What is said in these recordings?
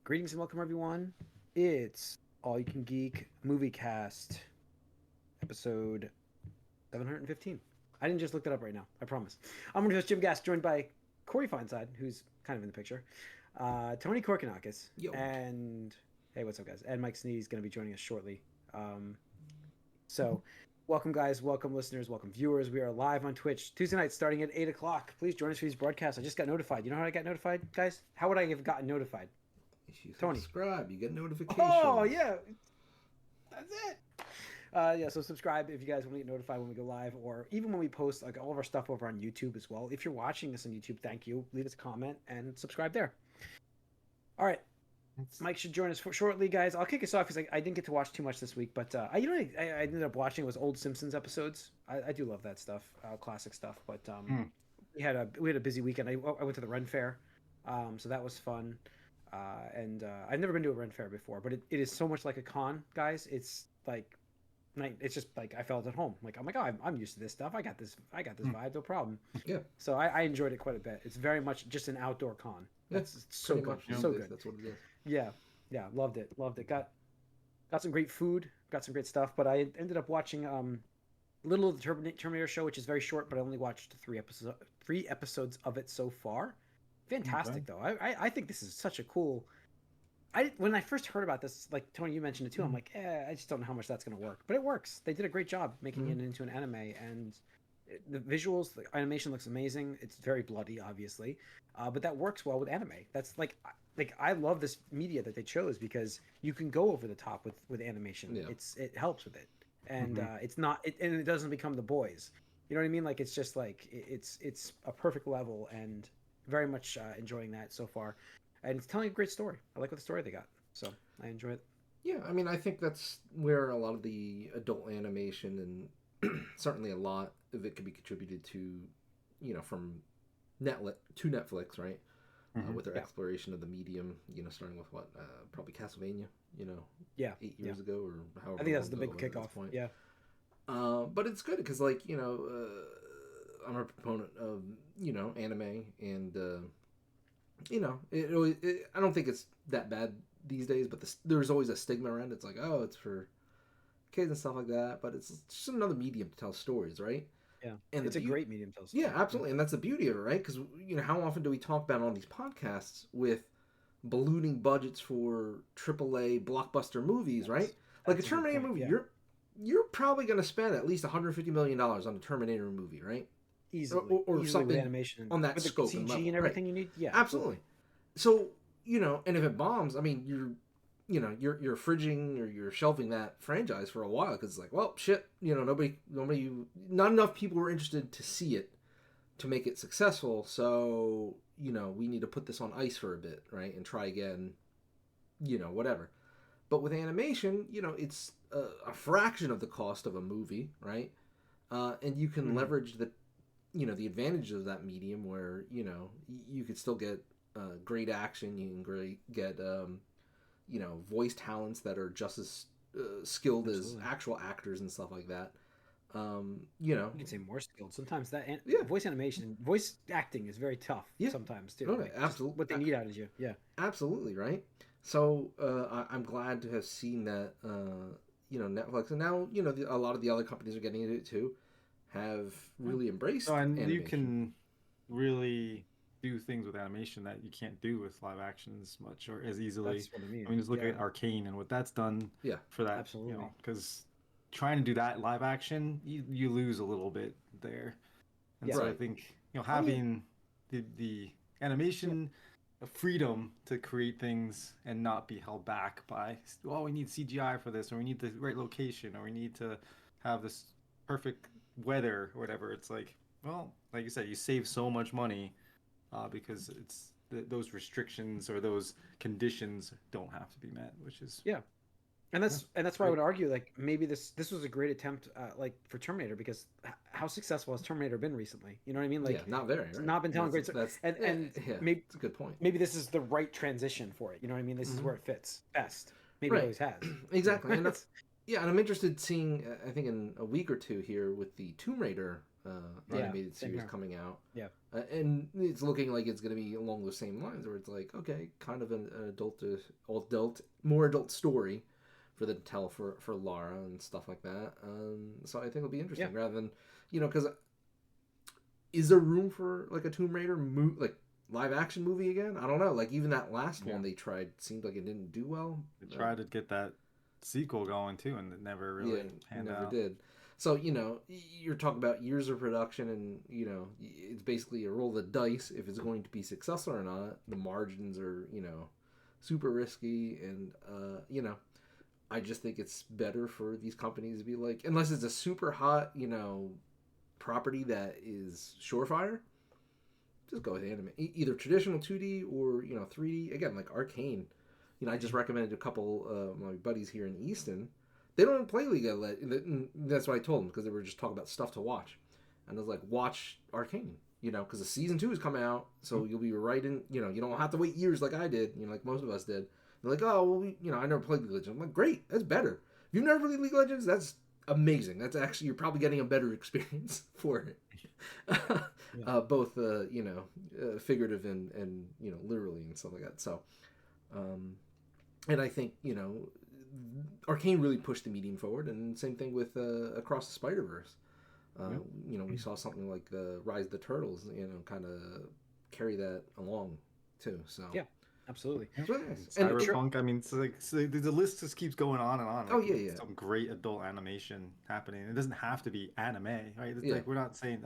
Greetings and welcome, everyone. It's All You Can Geek Moviecast, episode 715. I didn't just look that up right now, I promise. I'm your host, Jim Gass, joined by Corey Feinside, who's kind of in the picture, Tony Korkanakis, Yo. and hey, what's up, guys? And Mike Sneed is going to be joining us shortly. So, welcome, guys. Welcome, listeners. Welcome, viewers. We are live on Twitch Tuesday night starting at 8 o'clock. Please join us for these broadcasts. I just got notified. You know how I got notified, guys? How would I have gotten notified? If you Tony. subscribe, you get notifications. Oh, yeah. That's it. Yeah, so subscribe if you guys want to get notified when we go live, or even when we post like all of our stuff over on YouTube as well. If you're watching this on YouTube, thank you. Leave us a comment and subscribe there. All right. Mike should join us shortly, guys. I'll kick us off because I didn't get to watch too much this week, but I ended up watching was old Simpsons episodes. I do love that stuff, classic stuff. But we had a busy weekend. I went to the Ren Fair, so that was fun. And I've never been to a Ren Fair before, but it is so much like a con, guys. It's like, it's just like I felt at home. Like, oh my god, I'm used to this stuff. I got this vibe, no problem. Yeah. So I enjoyed it quite a bit. It's very much just an outdoor con. That's so good, so good. That's what it is. Yeah, loved it. Got some great food, got some great stuff. But I ended up watching little of the Terminator show, which is very short, but I only watched three episodes of it so far. Fantastic, though. I think this is such a cool. When I first heard about this, like Tony, you mentioned it too. I'm like, I just don't know how much that's going to work, but it works. They did a great job making it into an anime, and the visuals, the animation looks amazing. It's very bloody, obviously, but that works well with anime. That's like I love this media that they chose because you can go over the top with animation. Yeah. It helps with it, and it's not, and it doesn't become the boys. You know what I mean? Like it's just like it's a perfect level, and very much enjoying that so far. And it's telling a great story. I like what the story they got, so I enjoy it. Yeah, I mean, I think that's where a lot of the adult animation and certainly a lot of it could be contributed to, from Netflix, right? With their exploration of the medium, starting with probably Castlevania, 8 years ago or however. I think that's the big kickoff. Yeah. But it's good because, I'm a proponent of, anime and. I don't think it's that bad these days, but there's always a stigma around it. It's like, oh, it's for kids and stuff like that, but it's just another medium to tell stories, right? Yeah, and it's a great medium to tell stories. Yeah, absolutely, and that's the beauty of it, right? Because, how often do we talk about on these podcasts with ballooning budgets for AAA blockbuster movies, right? Like a Terminator movie, yeah. you're probably going to spend at least $150 million on a Terminator movie, right? Easily, or something with animation on that with scope the CG and level, and everything right. you need. Yeah, absolutely. So and if it bombs, I mean, you're fridging or you're shelving that franchise for a while because it's like, well, shit, nobody, not enough people were interested to see it to make it successful. So we need to put this on ice for a bit, right, and try again, whatever. But with animation, it's a fraction of the cost of a movie, right, and you can leverage the the advantages of that medium where you could still get great action, you can get voice talents that are just as skilled as actual actors and stuff like that. You can say more skilled sometimes. That voice animation, voice acting is very tough sometimes too. Okay, absolutely, what they need out of you. Yeah, absolutely, right. So I'm glad to have seen that Netflix, and now a lot of the other companies are getting into it too, have really embraced and animation. You can really do things with animation that you can't do with live action as much or as easily. That's what I mean. Just look at Arcane and what that's done for that. Absolutely. Because trying to do that live action, you lose a little bit there. And so I think having the animation freedom to create things and not be held back by, we need CGI for this, or we need the right location, or we need to have this perfect weather or whatever. It's like, well, like you said, you save so much money because it's those restrictions or those conditions don't have to be met, which is and that's why I would argue like maybe this was a great attempt like for Terminator, because how successful has Terminator been recently? You know what I mean? Like not very. It's not been telling great stories. And maybe it's a good point. Maybe this is the right transition for it. You know what I mean? This is where it fits best. Maybe it always has. Exactly. And and I'm interested in seeing, I think in a week or two here with the Tomb Raider animated series coming out. Yeah. And it's looking like it's going to be along those same lines, where it's like, okay, kind of an more adult story for them to tell for Lara and stuff like that. So I think it'll be interesting, rather than, because is there room for like a Tomb Raider like live action movie again? I don't know. Like even that last one they tried seemed like it didn't do well. They tried to get that sequel going too, and it never really panned out. Did. So, you're talking about years of production, and, it's basically a roll of the dice if it's going to be successful or not. The margins are, super risky, and, I just think it's better for these companies to be like, unless it's a super hot, property that is surefire, just go with anime. Either traditional 2D or, 3D. Again, like Arcane. I just recommended a couple of my buddies here in Easton. They don't play League of Legends. That's what I told them, because they were just talking about stuff to watch. And I was like, watch Arcane, because the season 2 is coming out, so you'll be right in, you don't have to wait years like I did, like most of us did. They're like, oh, well, I never played League of Legends. I'm like, great, that's better. If you've never played League of Legends, that's amazing. That's actually, you're probably getting a better experience for it. Both, figurative and literally and stuff like that. So, and I think, Arcane really pushed the medium forward, and same thing with Across the Spider-Verse. We saw something like Rise of the Turtles, kind of carry that along too. So yeah, absolutely. Cyberpunk. I mean, the list just keeps going on and on. Like, some great adult animation happening. It doesn't have to be anime, right? It's like we're not saying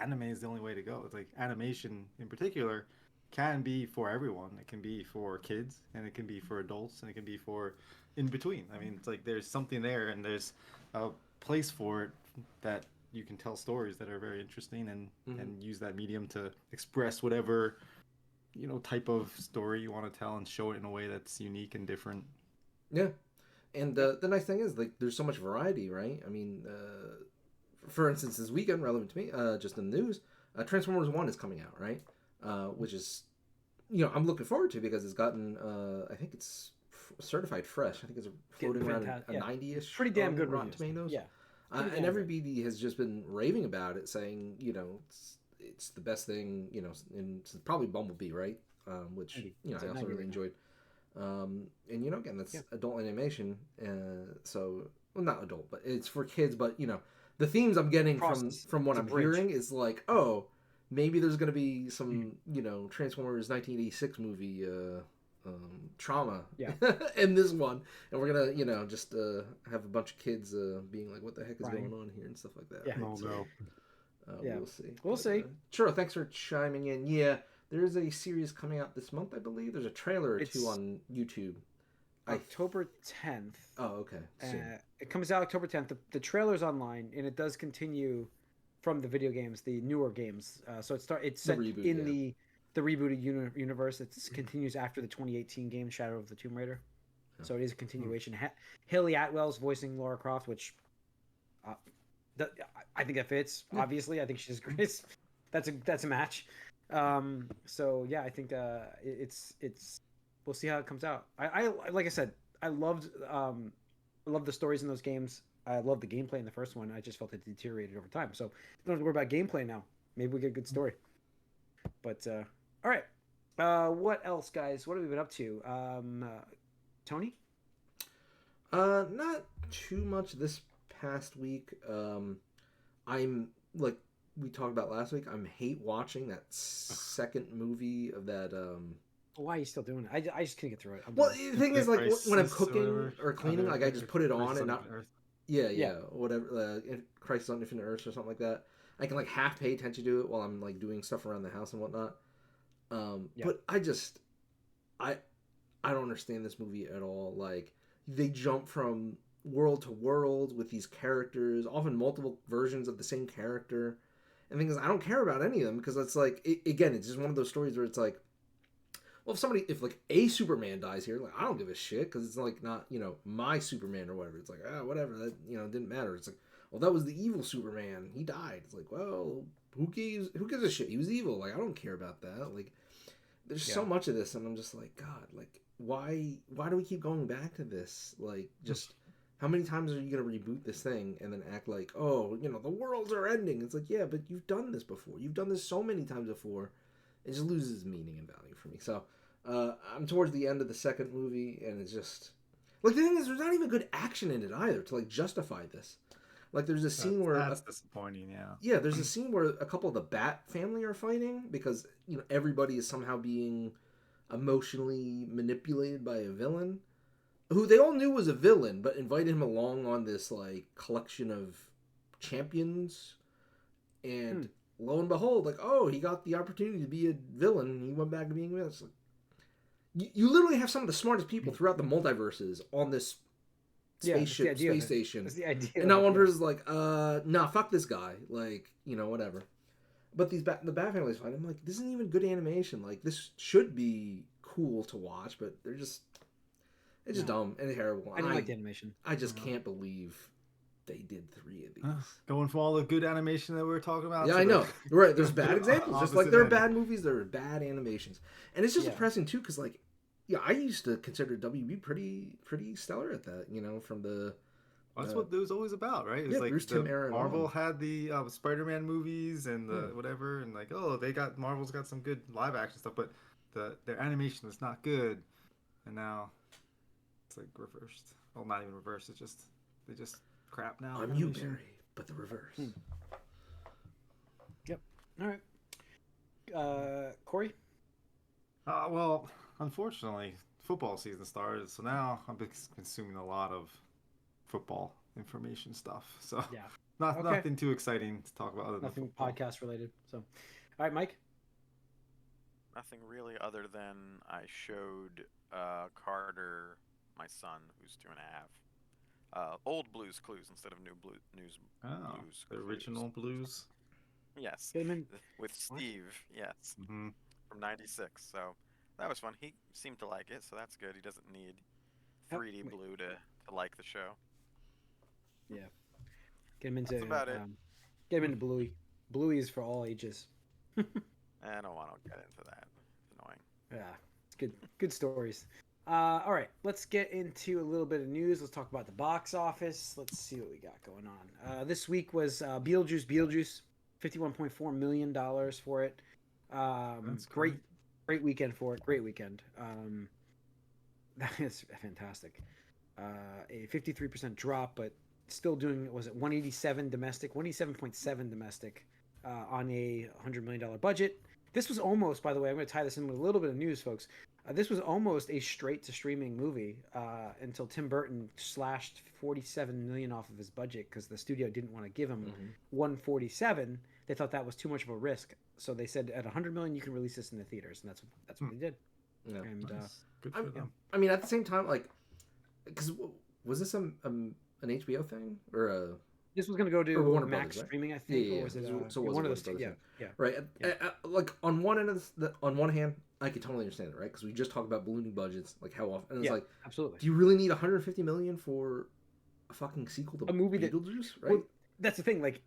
anime is the only way to go. It's like animation in particular can be for everyone. It can be for kids, and it can be for adults, and it can be for in between. I mean, it's like there's something there, and there's a place for it that you can tell stories that are very interesting, and use that medium to express whatever type of story you want to tell, and show it in a way that's unique and different. Yeah, and the nice thing is, like, there's so much variety, right? I mean, for instance, this weekend, relevant to me, just in the news, Transformers 1 is coming out, right? Which is, I'm looking forward to, because it's gotten, I think it's certified fresh. I think it's floating around a 90-ish. Pretty damn good Rotten Tomatoes. Yeah. And everybody has just been raving about it, saying, it's the best thing, and probably Bumblebee, right? Which, I also really enjoyed. And, again, that's adult animation. So, well, not adult, but it's for kids. But, the themes I'm getting from what I'm hearing is like, oh, maybe there's going to be some, Transformers 1986 movie trauma in this one, and we're gonna just have a bunch of kids being like, what the heck is going on here and stuff like that. We'll see. Sure, thanks for chiming in. There's a series coming out this month, I believe. There's a trailer or two on YouTube. October 10th. Oh, okay. It comes out October 10th. The trailer's online, and it does continue from the video games, the newer games. So it's set reboot, in the rebooted universe. It continues after the 2018 game Shadow of the Tomb Raider. So it is a continuation. Haley Atwell's voicing Lara Croft, which I think that fits. Obviously, I think she's great. That's a match. So yeah, I think it's we'll see how it comes out. I like I said, I loved the stories in those games. I loved the gameplay in the first one. I just felt it deteriorated over time. So don't have to worry about gameplay now. Maybe we get a good story. But all right, what else, guys? What have we been up to? Tony? Not too much this past week. I'm like we talked about last week. I'm hate watching that second movie of that. Why are you still doing it? I just can't get through it. Well, the thing is, like when I'm cooking or cleaning, like I just put it on and not. Whatever. Crisis on Infinite Earths or something like that. I can like half pay attention to it while I'm like doing stuff around the house and whatnot. But I don't understand this movie at all. Like they jump from world to world with these characters, often multiple versions of the same character. And the thing is, I don't care about any of them because it's like, again, it's just one of those stories where it's like, well, if like a Superman dies here, like I don't give a shit because it's like not, my Superman or whatever. It's like, whatever, that, didn't matter. It's like, well, that was the evil Superman. He died. It's like, well, who gives a shit? He was evil. Like, I don't care about that. Like, there's so much of this, and I'm just like, God, like, why do we keep going back to this? Like, just How many times are you gonna reboot this thing and then act like, oh, the worlds are ending? It's like, yeah, but you've done this before. You've done this so many times before. It just loses meaning and value for me. So I'm towards the end of the second movie, and it's just like the thing is, there's not even good action in it either to like justify this. Like there's a scene where that's disappointing. Yeah. Yeah, there's a scene where a couple of the Bat family are fighting because everybody is somehow being emotionally manipulated by a villain who they all knew was a villain, but invited him along on this like collection of champions, and lo and behold, like, oh, he got the opportunity to be a villain, and he went back to being a villain. Like, you literally have some of the smartest people throughout the multiverses on this spaceship, space station, that's the idea, and not one person's like, nah, fuck this guy, like, whatever. But the Bat family's fine. I'm like, this isn't even good animation. Like, this should be cool to watch, but they're just. It's just dumb and terrible. I didn't like the animation. I just can't believe they did 3 of these. Going from all the good animation that we were talking about. Yeah, I know. Right, there's bad examples. Just like there are bad movies, there are bad animations. And it's just depressing, too, because, like, I used to consider WB pretty stellar at that, from the... That's what it was always about, right? It was like Bruce Timm era. Marvel had the Spider-Man movies and the whatever, and like, oh, Marvel's got some good live action stuff, but their animation was not good, and now it's like reversed. Well, not even reversed. It's just they just crap now. I'm you, Barry, but the reverse. Yep. All right. Corey. Well, unfortunately, football season started, so now I'm consuming a lot of football information stuff. So nothing too exciting to talk about other nothing than football. Podcast related. So, all right, Mike. Nothing really other than I showed Carter, my son, who's 2.5, old Blues Clues instead of new Blues. Blues the original Blues. Yes, with Steve. Yes, from '96. So that was fun. He seemed to like it, so that's good. He doesn't need 3D Blue to like the show. Yeah, get him into. That's about it. Get him into Bluey. Bluey is for all ages. I don't want to get into that. It's annoying. Yeah, it's good stories. All right, let's get into a little bit of news. Let's talk about the box office. Let's see what we got going on. This week was Beetlejuice, $51.4 million for it. Great weekend for it. Great weekend. That is fantastic. A 53% drop, but still doing, was it 187 domestic, 187.7 domestic on a $100 million budget. This was almost, by the way, I'm going to tie this in with a little bit of news, folks. This was almost a straight-to-streaming movie until Tim Burton slashed $47 million off of his budget because the studio didn't want to give him $147. They thought that was too much of a risk, so they said at $100 million you can release this in the theaters, and that's what they did. Yeah. And good for them. I mean, at the same time, like, because was this an HBO thing or a? This was going to go to Warner Max Brothers, right? streaming, I think, Yeah. or was it So was one it of those two? Brothers, Yeah. Right. Like on one end of on one hand, I could totally understand it, right? Because we just talked about ballooning budgets, like how often. And it's like, absolutely. Do you really need 150 million for a fucking sequel to a movie Beetlejuice, right? Well, that's the thing. Like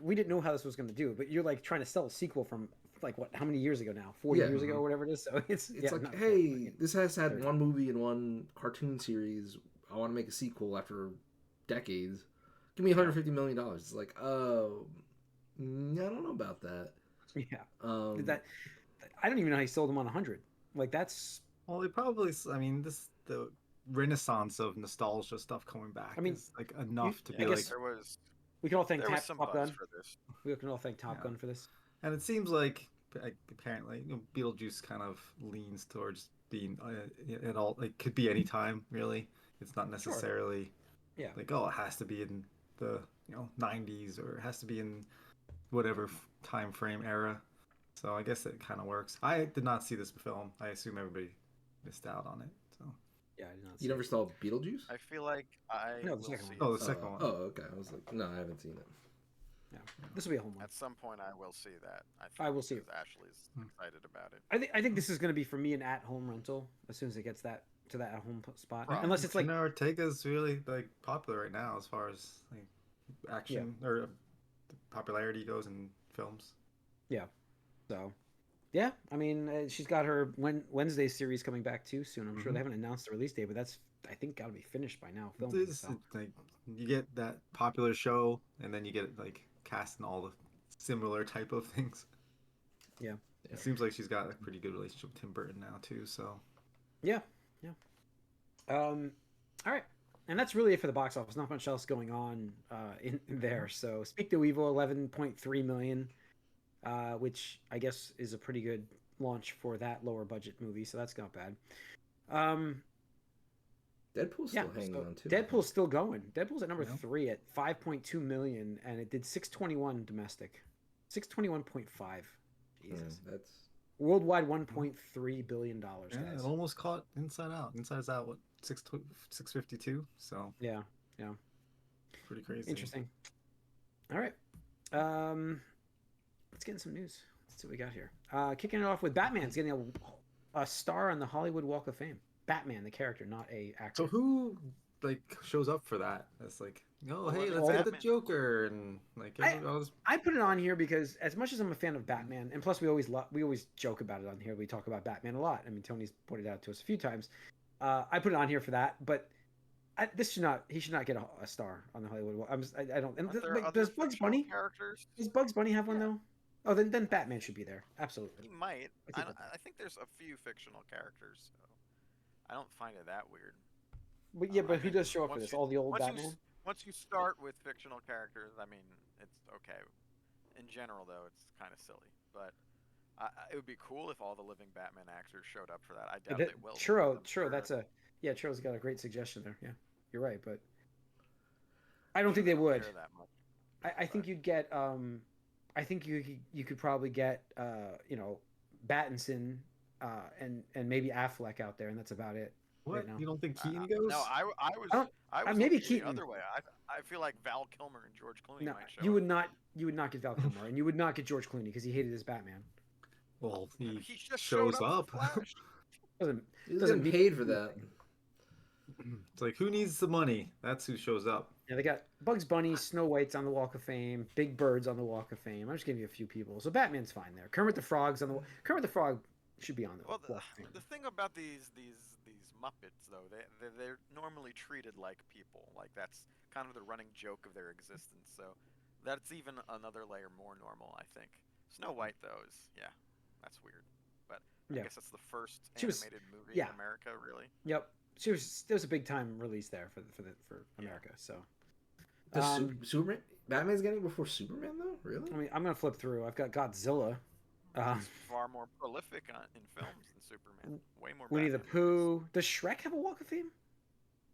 we didn't know how this was going to do, but you're like trying to sell a sequel from like what? How many years ago now? 40 years ago, or whatever it is. So it's like, hey, this has had one movie and one cartoon series. I want to make a sequel after decades. Give me $150 million. It's like, oh, I don't know about that. Yeah. That I don't even know how he sold them on 100. Like that's. Well, they probably. I mean, the renaissance of nostalgia stuff coming back. I mean, is like enough to be I like. There was. We can all thank Top Gun for this. We can all thank Top Gun for this. And it seems like apparently Beetlejuice kind of leans towards being it all. It could be any time really. It's not necessarily. Yeah. Like, oh, it has to be in the 90s or it has to be in whatever time frame era. So I guess it kind of works. I did not see this film. I assume everybody missed out on it. So yeah, I did not. You never saw Beetlejuice? I feel like No, the second one. Oh, the second one. Oh, okay. I was like, no, I haven't seen it. Yeah, this will be a home run. At some point, I will see that. I will see it. Ashley's excited about it. I think this is going to be for me an at-home rental as soon as it gets to that at-home spot. Right. Unless it's like Ortega's really like popular right now as far as like action or popularity goes in films. Yeah. So, yeah, I mean, she's got her Wednesday series coming back too soon. I'm sure they haven't announced the release date, but that's I think got to be finished by now filming. It's like you get that popular show, and then you get like cast in all the similar type of things. Yeah. It seems like she's got a pretty good relationship with Tim Burton now too. So. Yeah. All right. And that's really it for the box office. Not much else going on in there. So Speak No Evil, 11.3 million, which I guess is a pretty good launch for that lower budget movie. So that's not bad. Deadpool's still hanging on too. Deadpool's still going. Deadpool's at number 3 at 5.2 million, and it did 621 domestic, 621.5. Jesus, that's worldwide 1.3 billion dollars. Yeah, it almost caught Inside Out. Inside's Out, what, 652? So yeah, pretty crazy. Interesting. All right, let's get in some news. Let's see what we got here. Kicking it off with Batman's getting a star on the Hollywood Walk of Fame. Batman, the character, not a actor. So who like shows up for that? That's like, oh, hey, let's get the Joker, and like I put it on here because as much as I'm a fan of Batman, and plus we always joke about it on here. We talk about Batman a lot. I mean, Tony's pointed out to us a few times. I put it on here for that, but he should not get a star on the Hollywood Walk. I don't. And does Bugs Bunny characters? Does Bugs Bunny have one though? Oh, then Batman should be there. Absolutely. He might. I think there's a few fictional characters, so I don't find it that weird. But yeah, but who does show up for this? All the old Batman? Once you start with fictional characters, I mean, it's okay. In general, though, it's kind of silly. But it would be cool if all the living Batman actors showed up for that. I doubt they will. Churro, that's Churro's got a great suggestion there. Yeah, you're right, but I don't think they would. That much, I think you'd get. I think you could probably get Battinson and maybe Affleck out there, and that's about it. What? Right now. You don't think Keaton goes? No, I was maybe Keaton. the other way. I feel like Val Kilmer and George Clooney might show you would not get Val Kilmer, and you would not get George Clooney because he hated his Batman. Well, he just shows up. doesn't paid for that. It's like, who needs the money? That's who shows up. Yeah, they got Bugs Bunny, Snow White's on the Walk of Fame, Big Bird's on the Walk of Fame. I'm just giving you a few people. So Batman's fine there. Kermit the Frog should be on the Walk of Fame. The thing about these Muppets, though, they're normally treated like people. Like, that's kind of the running joke of their existence. So that's even another layer more normal, I think. Snow White, though, that's weird. But I guess that's the first animated movie in America, really. Yep. There was a big time release there for America. So Superman, Batman's getting before Superman, though. Really? I mean, I'm gonna flip through. I've got Godzilla. He's far more prolific in films than Superman. Way more. Winnie the Pooh. Does Shrek have a Walk of Fame?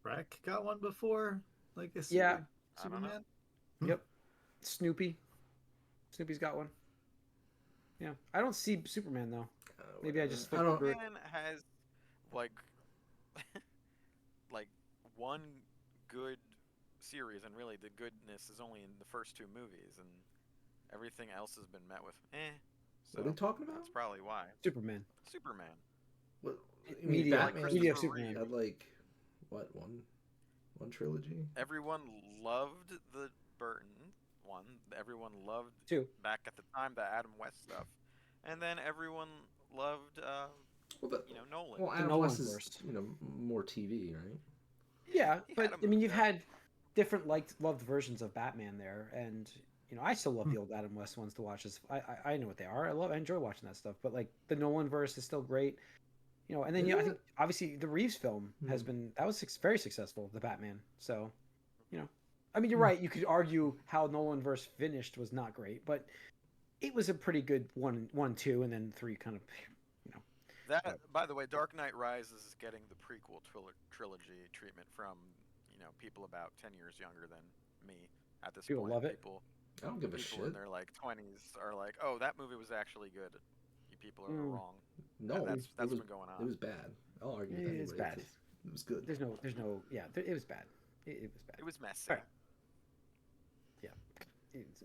Shrek got one before, like this. Yeah. Superman. Yep. Snoopy's got one. Yeah, I don't see Superman though. Maybe I just. Superman has like one good series, and really the goodness is only in the first two movies, and everything else has been met with So what are we talking about? That's probably why. Superman. What? Media of Superman. Had one trilogy. Everyone loved the Burton one. Everyone loved two. Back at the time, the Adam West stuff, and then everyone loved Nolan. Well, Adam West is more TV, right? Yeah, but I mean, you've had different loved versions of Batman there, and I still love the old Adam West ones to watch. I know what they are. I enjoy watching that stuff. But like the Nolan verse is still great, And then I think obviously the Reeves film has been very successful. The Batman. So, I mean, you're right. You could argue how Nolan verse finished was not great, but it was a pretty good 1, 2, and then 3 kind of. That, by the way, Dark Knight Rises is getting the prequel trilogy treatment from people about 10 years younger than me at this point. People love it. I don't give a shit. People in their 20s are like, "Oh, that movie was actually good." You people are wrong. No, that's been going on. It was bad. I'll argue with It's bad. It was good. There's no. Yeah, it was bad. It was bad. It was messy. Right. Yeah,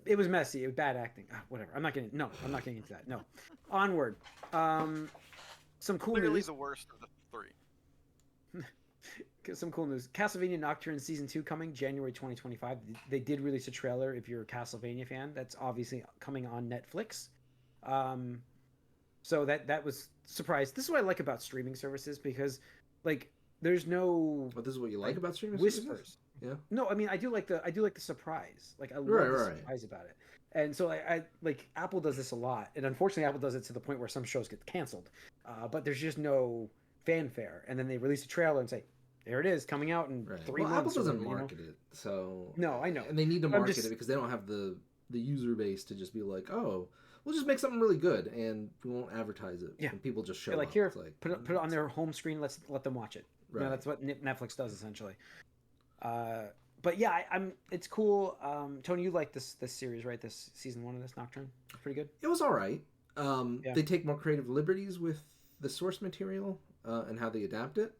it was messy. It was bad acting. Whatever. I'm not getting into that. No. Onward. Some cool Clearly news. the worst of the 3. Some cool news. Castlevania Nocturne Season 2 coming January 2025. They did release a trailer if you're a Castlevania fan. That's obviously coming on Netflix. So that was surprised. This is what I like about streaming services because there's no But this is what you like about streaming whispers. Yeah. No, I mean I do like the surprise. Like I love Right, the right. surprise about it. And so I like Apple does this a lot, and unfortunately Apple does it to the point where some shows get canceled. But there's just no fanfare, and then they release a trailer and say, "There it is, coming out in Right. 3 Well, months." Apple doesn't or whatever, market it, so No, I know. and they need to I'm market just- it because they don't have the user base to just be like, oh, we'll just make something really good and we won't advertise it. Yeah. And people just show They're like up. here, It's like, put it on their home screen. Let them watch it. Right. That's what Netflix does essentially. But yeah, I'm. It's cool. Tony, you like this series, right? This season 1 of this Nocturne, pretty good. It was all right. Yeah. They take more creative liberties with the source material and how they adapt it.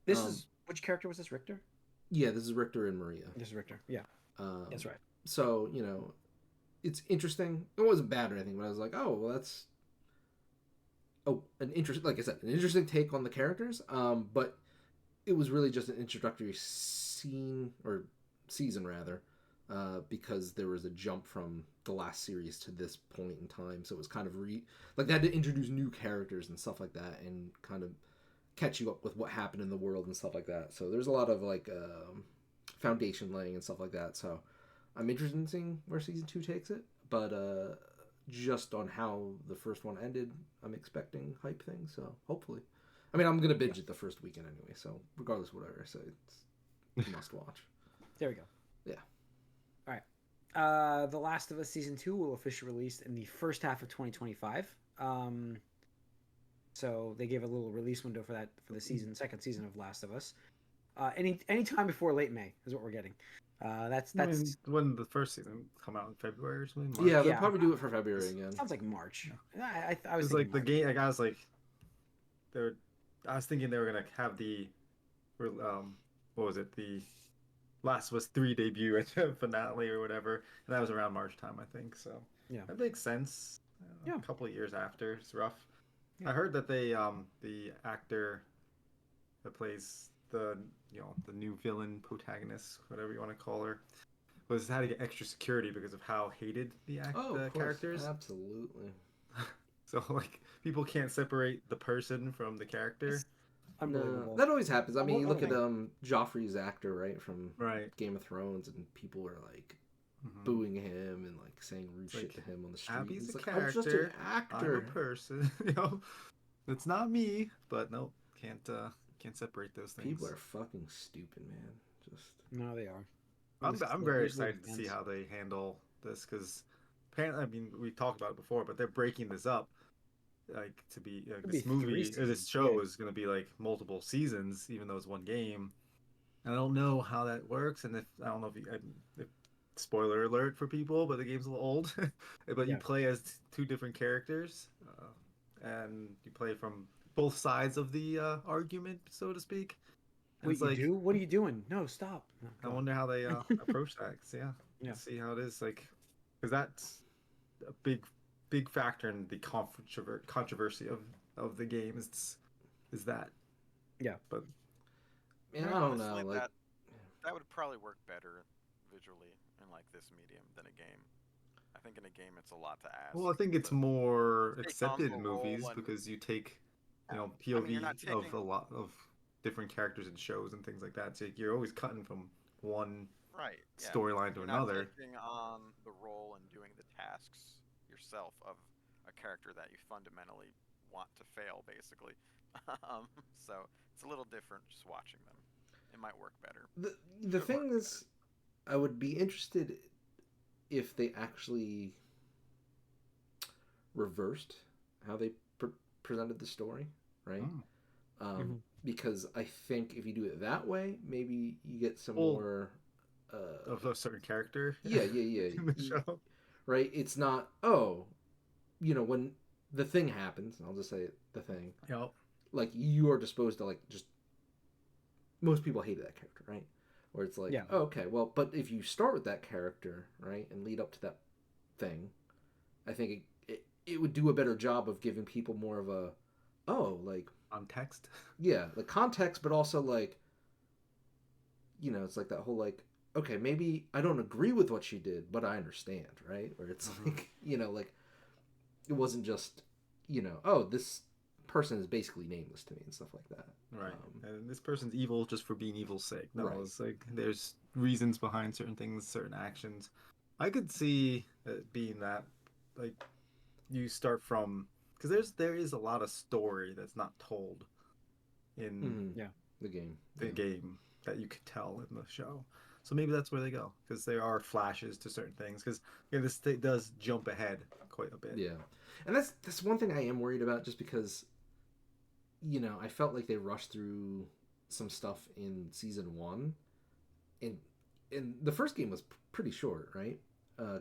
This is which character was this? Richter. Yeah, this is Richter and Maria. This is Richter. Yeah, that's right. So it's interesting. It wasn't bad or anything, but I was like, oh, well, that's an interesting, like I said, an interesting take on the characters. But it was really just an introductory season rather, because there was a jump from the last series to this point in time. So it was kind of they had to introduce new characters and stuff like that, and kind of catch you up with what happened in the world and stuff like that. So there's a lot of foundation laying and stuff like that. So I'm interested in seeing where season 2 takes it, but just on how the first one ended, I'm expecting hype things. So hopefully, I mean, I'm gonna binge it the first weekend anyway. So regardless of whatever I say, it's a must watch. There we go. Yeah. All right. The Last of Us season 2 will officially release in the first half of 2025. So they gave a little release window for the second season of Last of Us. Any time before late May is what we're getting. That's when the first season come out in February or something. March? Yeah, they'll probably do it for February again. Sounds like March. Yeah. I was like the March. game. Like I was like, I was thinking they were gonna have the, what was it? The Last of Us 3 debut and finale or whatever, and that was around March time, I think. So yeah, that makes sense. Yeah, a couple of years after. It's rough. Yeah. I heard that they the actor that plays the new villain protagonist, whatever you want to call her, was had to get extra security because of how hated the characters. Absolutely. So like people can't separate the person from the character. Unbelievable. No, that always happens. I mean, you look at Joffrey's actor, right, from Game of Thrones, and people are like booing him and like saying rude shit to him on the street. Abby's a like, character. I'm just an actor. I'm a person. It's not me. But no, can't separate those things. People are fucking stupid, man. Just no, they are. I'm very excited to see how they handle this because apparently, I mean, we talked about it before, but they're breaking this up. Like to be this movie or this show is going to be like multiple seasons, even though it's one game. And I don't know how that works, and I don't know if spoiler alert for people, but the game's a little old. But you play as 2 different characters, and you play from both sides of the argument, so to speak. Wait, you do? What are you doing? No, stop. No, I wonder how they approach that. 'Cause, let's see how it is. Like, because that's a big factor in the controversy of the game is that. Yeah, but man, I don't know. Like that would probably work better visually in like this medium than a game. I think in a game it's a lot to ask. Well, I think it's more accepted in movies because you take POV of a lot of different characters in shows and things like that. So you're always cutting from one storyline to another. You're not taking on the role and doing the tasks yourself of a character that you fundamentally want to fail, basically. So it's a little different just watching them. It might work better. The thing is, I would be interested if they actually reversed how they presented the story, right? Because I think if you do it that way, maybe you get some more of a certain character. Yeah. in the show. Right? It's not when the thing happens, I'll just say it, the thing. Yep. Like you are disposed to like just most people hated that character, right? Where it's like, oh, okay, well, but if you start with that character, right, and lead up to that thing, I think it would do a better job of giving people more of a like context. Yeah, like context, but also like it's like that whole like, okay, maybe I don't agree with what she did, but I understand, right? Where it's like, like it wasn't just, this person is basically nameless to me and stuff like that. Right. And this person's evil just for being evil's sake. No, Right. it's like there's reasons behind certain things, certain actions. I could see it being that, like, you start from, because there is a lot of story that's not told in the game. The game that you could tell in the show. So maybe that's where they go, because there are flashes to certain things. Because this thing does jump ahead quite a bit. Yeah, and that's one thing I am worried about, just because, you know, I felt like they rushed through some stuff in season 1, and the first game was pretty short, right,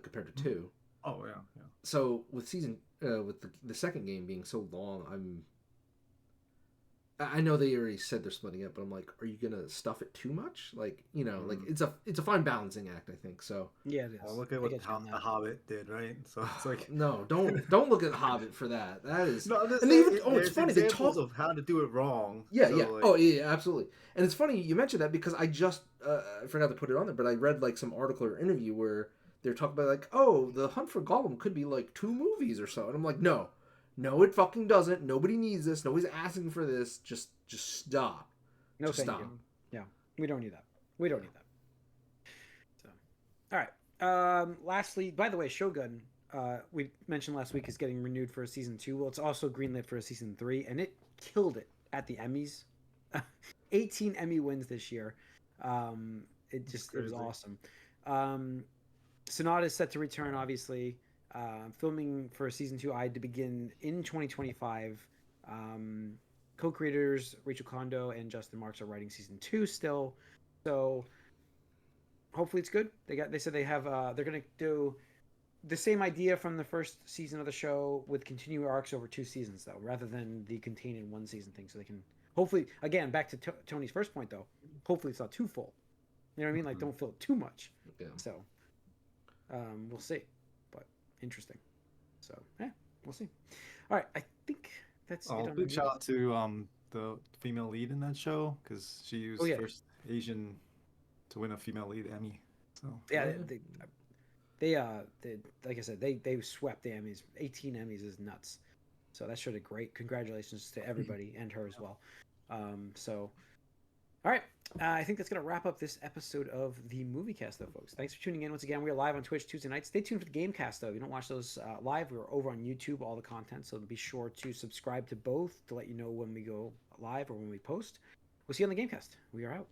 compared to 2. Oh yeah. So with with the second game being so long, I know they already said they're splitting up, but I'm like, are you gonna stuff it too much? Like, you know, like it's a fine balancing act, I think. So yeah, it is. Well, look at what the Hobbit did, right? So it's like, no, don't look at the Hobbit for that. That is no. And even it's funny, they talk of how to do it wrong. Yeah, so yeah. Like... Oh, yeah, absolutely. And it's funny you mentioned that, because I just I forgot to put it on there, but I read like some article or interview where they're talking about like, oh, the Hunt for Gollum could be like 2 movies or so, and I'm like, no, it fucking doesn't. Nobody needs this. Nobody's asking for this. Just stop. No, just thank stop. you. Yeah, we don't need that. So, all right. Lastly, by the way, Shogun, we mentioned last week, is getting renewed for a season 2. Well, it's also greenlit for a season 3, and it killed it at the Emmys. 18 Emmy wins this year. It was awesome. Sonata is set to return, obviously. Filming for season 2 to begin in 2025. Co-creators Rachel Kondo and Justin Marks are writing season 2 still, so hopefully it's good. They said they have they're gonna do the same idea from the first season of the show with continued arcs over 2 seasons, though, rather than the contained in 1 season thing. So they can hopefully, again, back to Tony's first point, though, hopefully it's not too full. You know what I mean? Like, don't fill it too much. Yeah. So we'll see, but interesting. So yeah, we'll see. All right, I think that's it. Big shout out to the female lead in that show, because she was first Asian to win a female lead Emmy. So yeah, they like I said, they swept the Emmys. 18 Emmys is nuts. So that showed a great. Congratulations to everybody and her as well. So all right, I think that's going to wrap up this episode of the Moviecast, though, folks. Thanks for tuning in once again. We're live on Twitch Tuesday nights. Stay tuned for the Gamecast, though. If you don't watch those live, we're over on YouTube, all the content. So be sure to subscribe to both to let you know when we go live or when we post. We'll see you on the Gamecast. We are out.